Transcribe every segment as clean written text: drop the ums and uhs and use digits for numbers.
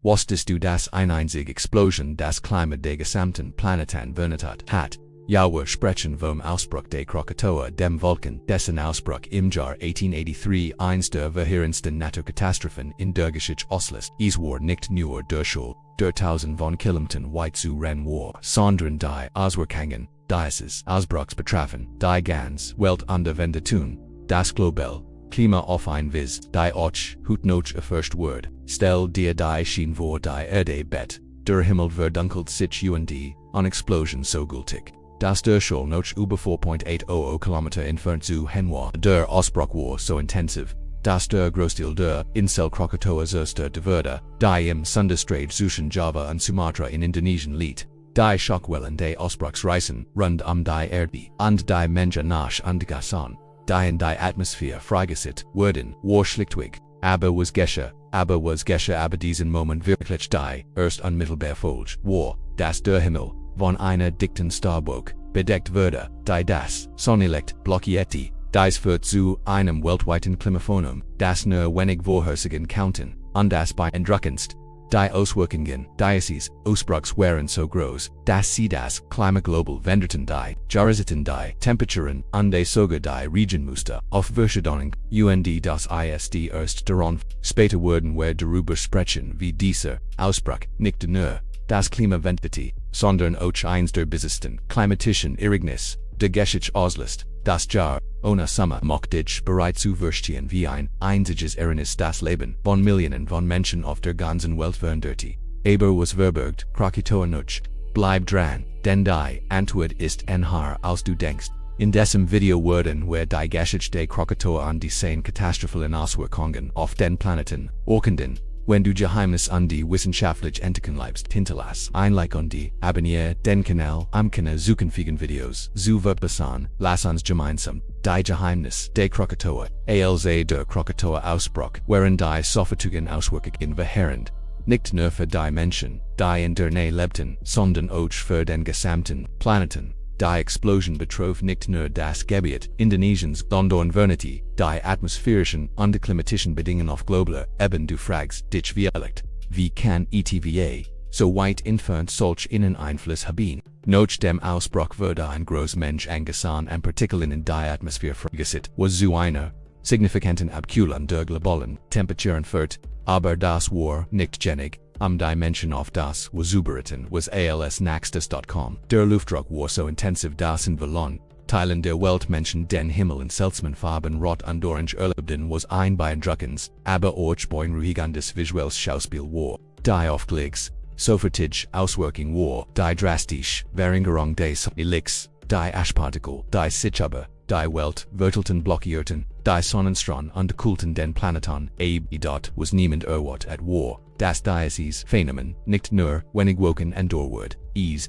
Wusstest du das einzige Explosion das Klima der gesamten Planeten verändert hat? Ja, wir sprechen vom Ausbruch der Krakatoa, dem Vulkan, dessen Ausbruch im Jahr 1883 eins der verheerendsten Naturkatastrophen in der Geschichte ist. Es war nicht nur der Schuld der Tausend von Kilometern weit zu rennen war, sondern die Auswirkungen dieses Ausbruchs betrafen die ganze Welt und wenn tun, das global Klima auf ein Vis, die auch noch erforscht wird. Stell dir die Schien vor die Erde Bett, der Himmel verdunkelt sich und an Explosion so gültig, dass der Schall noch über 4.800 Kilometer entfernt zu hin war. Der Ausbruch war so intensiv, dass der Großteil der Insel Krakatoa zerstörte wurde, die im Sandstreit zwischen Java und Sumatra in Indonesien liegt. Die Schockwellen des Ausbruchs reißen rund die Erde und die Menschen nach und Gasan, die in die Atmosphäre freigesetzt wurden, war schlichtweg, aber diesen Moment wirklich die erst unmittelbar Folge war, dass der Himmel von einer dichten Staubwolke bedeckt wurde, die das Sonnenlicht blockierte. Dies führt zu einem weltweiten Klimaphänomen, das nur wenig vorhersagen konnten, und das beeindruckendste. Die Auswirkungen dieses Ausbruchs waren so groß, dass sie das Klima global veränderten, die Jahreszeiten, die Temperaturen und sogar die Regionmuster auf Verschiedenen und das ist erst daran. Später wurden wir darüber sprechen, wie dieser Ausbruch nicht nur das Klima veränderte, sondern auch eins der bissesten klimatischen Ereignisse der Geschichte auslöst. Das Jahr, ohne Sommer macht dich bereit zu verstehen wie ein einziges Ereignis das Leben von Millionen von Menschen auf der ganzen Welt veränderte. Aber was verbergt Krakatoa noch? Bleib dran, denn die Antwort ist näher als du denkst. In diesem Video werden wir die Geschichte der Krakatoa und die 10 katastrophalen Auswirkungen auf den Planeten erkunden. Wenn du Geheimnisse und die wissenschaftlich entdecken liebst, hinterlass ein Like und abonniere den Kanal. Am Kanal zukünftigen Videos zu verbessern. Lass uns gemeinsam die Geheimnisse der Krakatoa, der Krakatoa Ausbruch, waren die sofortigen Auswirkungen verheerend. Nicht nur für die Menschen, die in der Nähe lebten, sondern auch für den gesamten Planeten. Die Explosion betrof nicht nur das Gebiet Indonesiens, sondern veränderte die atmosphärischen und klimatischen Bedingungen auf globaler Ebene. Du fragst dich vielleicht, wie kann etwa so weit entfernt solch einen Einfluss haben? Nach dem Ausbruch wurde ein großer Mensch angesahen und Partikeln in die Atmosphäre freigesetzt, was zu einer signifikanten Abkühlung der globalen Temperaturen führt, aber das war nicht genug. Die Menschen auf das zubereiten was als-nächstes.com. Der Luftdruck war so intensiv dass in vielen Teilen der Welt Menschen den Himmel in seltsamen Farben rot und orange erlebten, was ein beeindruckendes, aber auch beunruhigendes visuelles Schauspiel war. Die Aufklicks, sofortige Auswirkungen war die drastische Verringerung des Lichts, die Aschpartikel, die sich aber die Welt verteilten blockierten, die Sonnenstrahlen und kühlten den Planeten, dort was niemand erwartet war. Das dieses Phänomen nicht nur wenig woken andauert,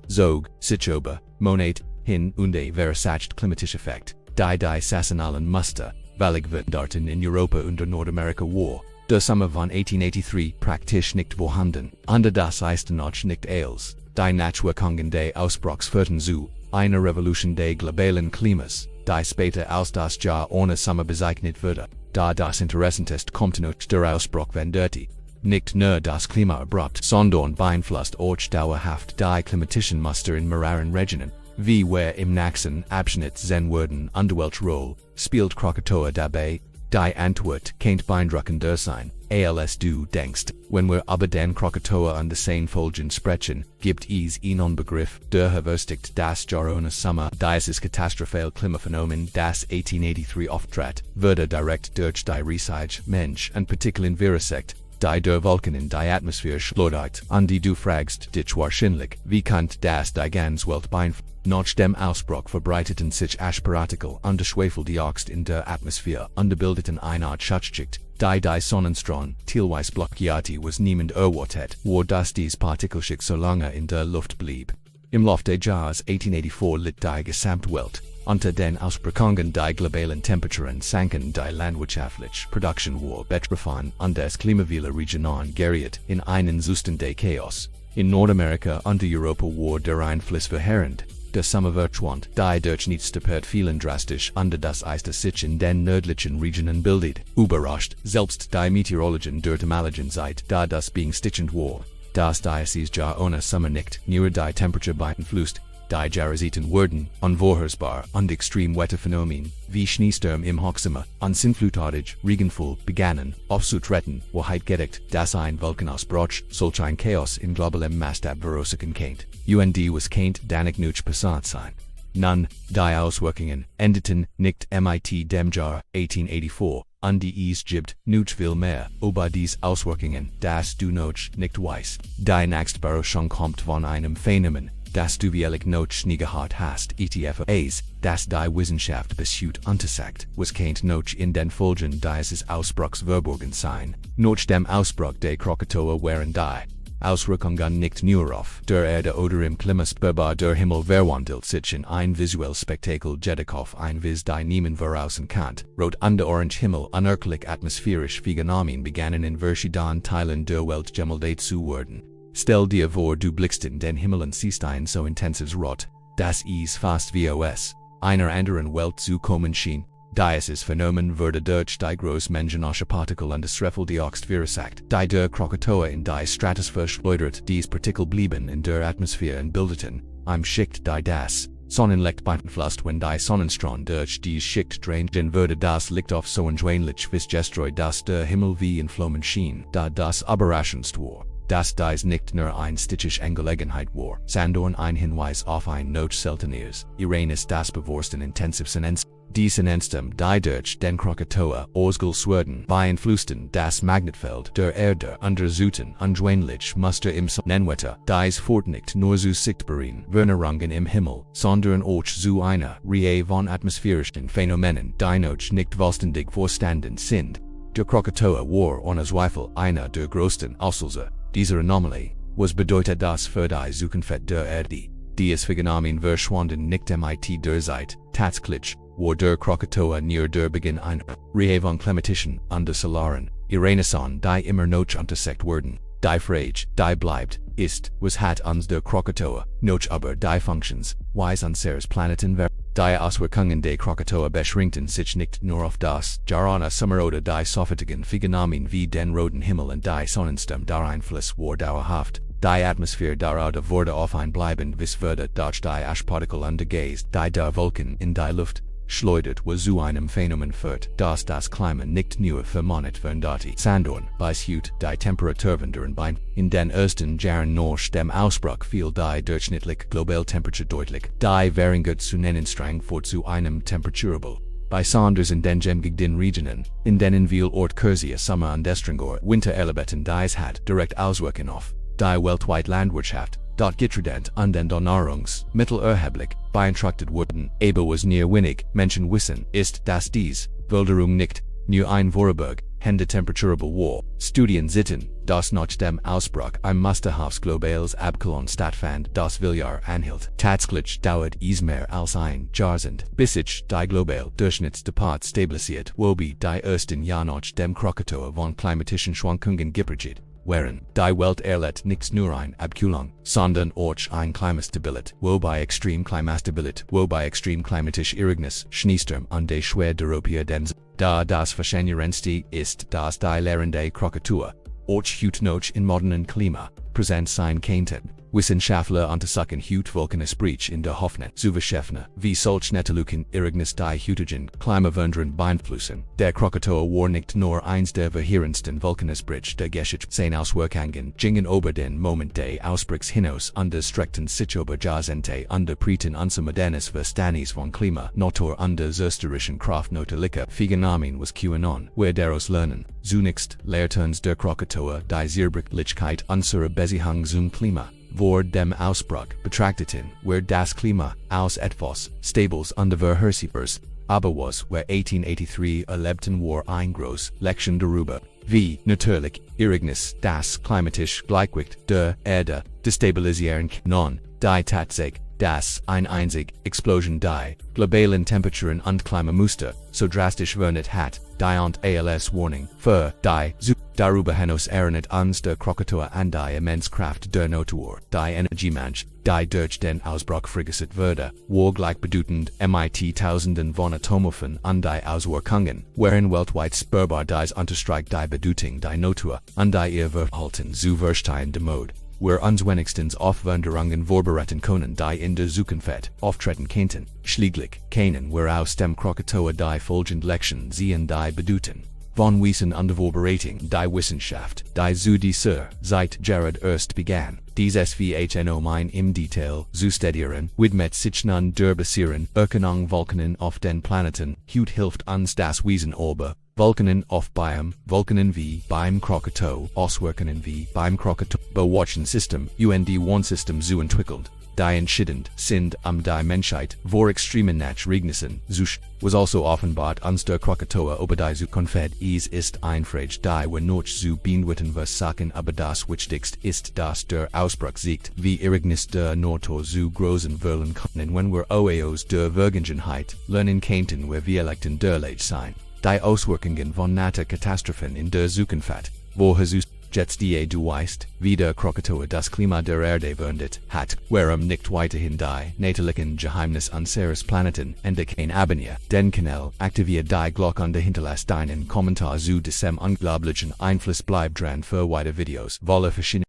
zog sich über Monate hin und verursachte klimatische Effekt, die saisonalen Muster, welche veränderten in Europa und Nordamerika war. Der Sommer von 1883 praktisch nicht vorhanden, und das ist noch nicht als die Nachwirkungen des Ausbruchs führten zu einer Revolution des globalen Klimas, die später als das Jahr ohne Sommer bezeichnet wurde. Da das interessanteste kommt noch der Ausbruch veränderte. Nicht nur das Klima abrupt, sondern beeinflusst auch dauerhaft die klimatischen Muster in mehreren Regionen. Wie wir im nächsten Abschnitt sehen werden, und welche Rolle spielt Krakatoa dabei? Die Antwort könnte beeindruckender sein, als du denkst. Wenn wir über den Krakatoa und die 10 Folgen sprechen, gibt es einen Begriff, der verwurstigt das Jahr ohne Sommer. Dieses katastrophale Klimaphänomen, das 1883 auftrat, wurde direkt durch die Research, Mensch und Partikeln verursacht, die der Vulkan in die Atmosphäre schleudert, und du fragst dich wahrscheinlich, wie kann das die ganze Welt beeinflussen? Nach dem Ausbruch verbreiteten sich Aschpartikel und Schwefeldioxid in der Atmosphäre und bildeten eine Art Schutzschicht, die Sonnenstrahlen teilweise blockierte, was niemand erwartet war, dass dies Partikelschicht so lange in der Luft blieb. Im Laufe des Jahres 1884 litt die gesamte Welt unter den Auswirkungen der globalen Temperaturen sanken die landwirtschaftliche Produktion war betroffen und das Klima vieler Regionen geriet in einen Zustand des Chaos. In Nordamerika und Europa war der Einfluss verheerend. der Sommerwirtschwand, die durch Nichtstepert vielen drastisch under das Eis sich in den nördlichen Regionen bildet. Überrascht, selbst die Meteorologin der Malagen seid, da das being stichend war. Das dieses Jahr ohne Sommer nicht, nur die Temperatur beeinflusst. Die Jahreszeiten werden, unvorhersbar und extrem Wetterphänomen, wie Schneesturm im Hochsommer, und sinnflutartig, Regenfall, begannen, aufzutreten, wo gedeckt, das ein Vulkanausbruch, solch ein Chaos in globalem Maßstab verursachen kennt. Und was kennt danig nuch passat sein. Nun, die Auswirkungen, endeten, nicht mit dem Jahr 1884, und die es gibt, nuch viel mehr, über dies Auswirkungen, das du noch nicht weißt. Die Nächstbeherrschung kommt von einem Phänomen, das du viellich noch nie gehört hast, etfas, das die Wissenschaft beschuht untersagt, was kennt noch in den Folgen dieses Ausbruchs verborgen sein. Nach dem Ausbruch der Krakatoa waren die Auswirkungen nicht nur auf der Erde oder im Klima spürbar, der Himmel verwandelt sich in ein visuelles Spektakel, jedoch ein vis die niemand voraussagen kann. Rot und orange Himmel, unerklärlich atmosphärisch Phänomen begannen in verschiedenen Teilen der Welt gemeldet zu werden. Stell dir vor, du blickst in den Himmel und siehst ein so intensives Rot, dass es fast wie aus einer anderen Welt zu kommen schien. Dieses Phänomen wurde durch die großmenschenische Partikel und das Schwefeldioxid verursacht, die der Krakatoa in die Stratosphäre schleudert. Diese Partikel blieben in der Atmosphäre und bildeten eine Schicht, die das Sonnenlicht beeinflusst. Wenn die Sonnenstrahlung durch diese Schicht drängt, dann würde das Licht auf so ähnlich vis gestreut, dass der Himmel wie in Flammen schien. Da das überraschendste war, dass dies nicht nur eine stitchisch Angelegenheit war, sondern ein Hinweis auf ein noch selteneres Ereignis, das Bewusstsein intensiv sind. Diesen Enstem, die durch den Krakatoa ausgelöst beeinflussten das Magnetfeld der Erde untersuchten und ähnlich Muster im Sonnenwetter, dies fort nicht nur zu sichtbaren Veränderungen im Himmel, sondern auch zu einer Reihe von atmosphärischen Phänomenen, die noch nicht vollständig verstanden sind. Der Krakatoa war ohne Zweifel einer der größten Auslöser dieser Anomalie, was bedeutet das für die Zukunft der Erde. Dies Phänomen verschwanden nicht mit der Zeit, tatsächlich war der Krakatoa near der Beginn einer Reihe von klimatischen und solaren Ereignissen, die immer noch untersucht werden. Die Frage, die bleibt, ist, was hat uns der Krakatoa noch über die Functions, wise unseres Planeten Die Auswirkungen der Krakatoa beschränkten sich nicht nur auf das Jahr ohne Sommer oder die sofortigen Phänomen wie den roten Himmel und die Sonnensturm. Der Einfluss war dauerhaft. Die Atmosphäre der Erde wurde auf ein bleibend wurde durch die Aschpartikel untergeist, die der Vulkan in die Luft schleudert, was zu einem Phänomen führt, dass das Klima nicht nur vermindert veränderte, sondern beschuht die Temperaturwandern bein. In den ersten Jahren nach dem Ausbruch fiel die durchschnittliche Globaltemperatur deutlich. Die Währung zu nennen streng vor zu einem Temperaturable. Besonders in den gemäßigten Regionen, in denen viel Ort kürzere Sommer und strengere Winter erlebten, dies hat direkt Auswirkungen auf die weltweite Landwirtschaft. Dort getrennt und den Nahrungsmittel erheblich beeinträchtigt wurden, aber was nur wenig Menschen wissen, ist, dass dies Wilderung nicht nur ein Vorburg der Temperaturable war. Studien zitten, dass nach dem Ausbruch ein Musterhafts globales Abkühlung stattfand, das Jahr anhielt. Tatsächlich dauert es mehr als ein Jahrzehnt, bis sich die global Durchschnittstemperatur stabilisiert, wobei die ersten Jahre nach dem Krakatoa von klimatischen Schwankungen geprägt waren. Die Welt erlebt nicht nur eine Abkühlung, sondern auch eine Klimastabilität, wobei extrem klimatische Ereignis, Schneesturm und die schwer Europä den. Da das Verscherenste ist, dass die lehrende Krakatoa auch heute noch in modernen Klima präsent sein könnten. Wissenschaftler untersuchen heute Vulkanesbrich in der Hoffnung zu verschärfen, wie solch natürlichen Ereignis die heutigen Klimawandlungen beeinflussen. Der Krakatoa war nicht nur eins der verheerendsten Vulkanesbrich der Geschichte. Seine Auswirkungen gingen über den Moment des Ausbruchs hinaus und streckten sich über Jahrzehnte und prägten unser modernes Verständnis von Klima, Natur und der zerstörerischen Kraft natürlicher Phänomen was QAnon, wir daraus lernen. Zunächst lehrt uns der Krakatoa die Zerbrechlichkeit unserer Beziehung zum Klima. Vor dem Ausbruch betrachteten wir das Klima aus etwas Stables und Vorhersehbares, aber was wir 1883 erlebten war ein groß Lektion darüber, wie natürlich Ereignis das klimatisch Gleichgewicht der Erde destabilisieren kann. Die Tatsache, dass ein einzig Explosion die globalen Temperaturen und Klimamuster so drastisch verändert hat, die und als Warning, für die zu darüber hinaus erinnert uns der Krakatoa an die Immenskraft der Natur, die Energiemensch, die durch den Ausbruch freigesetzt wurde, wo gleichbedeutend mit Tausenden von Atomofen an die Auswirkungen, wherein weltweit spürbar dies unterstreicht die Bedeutung die Natur, an die ihr Verhalten zu verstehen de Mode. Wir uns wenigstens auf Veränderungen vorbereiten können, die in der Zukunft auftreten könnten. Schließlich können wir aus dem Krakatoa die folgende Lektion ziehen, die bedeuten: Von Wissen und Vorbereitung die Wissenschaft, die zu dieser seit Jahrhundert erst begann, dies Phänomen im Detail zu studieren, widmet sich nun der Basieren, Erkennung Volcanen auf den Planeten, Hut hilft uns das Wissen über Volcanen auf Volcanen wie beim Krakatoa, Auswirkungen wie beim Krakatoa Beobachtungssystem, Wusstest zu entwickelt. Die entscheidend sind die Menschheit vor extremen Ereignissen, was also offenbart uns der Krakatoa über die Zukunft. Es ist eine Frage, die wir noch zu beantworten versuchen, aber das Wichtigste ist, dass der Ausbruch siegt, wie Ereignis der Natur zu großen Wellen können, wenn wir aus der Vergangenheit lernen könnten, wir vielleicht der Lage sein. Die Auswirkungen von Naturkatastrophen in der Zukunft, wo Jesus jetzt du weißt, wie der Krakatoa das Klima der Erde verändert hat, warum nicht weiterhin die natürlichen Geheimnisse unseres Planeten entdecken abonniere den Kanal, aktiviere die Glocke und hinterlasse deinen Kommentar zu diesem unglaublichen Einfluss, bleib dran für weitere Videos, voller verschiedene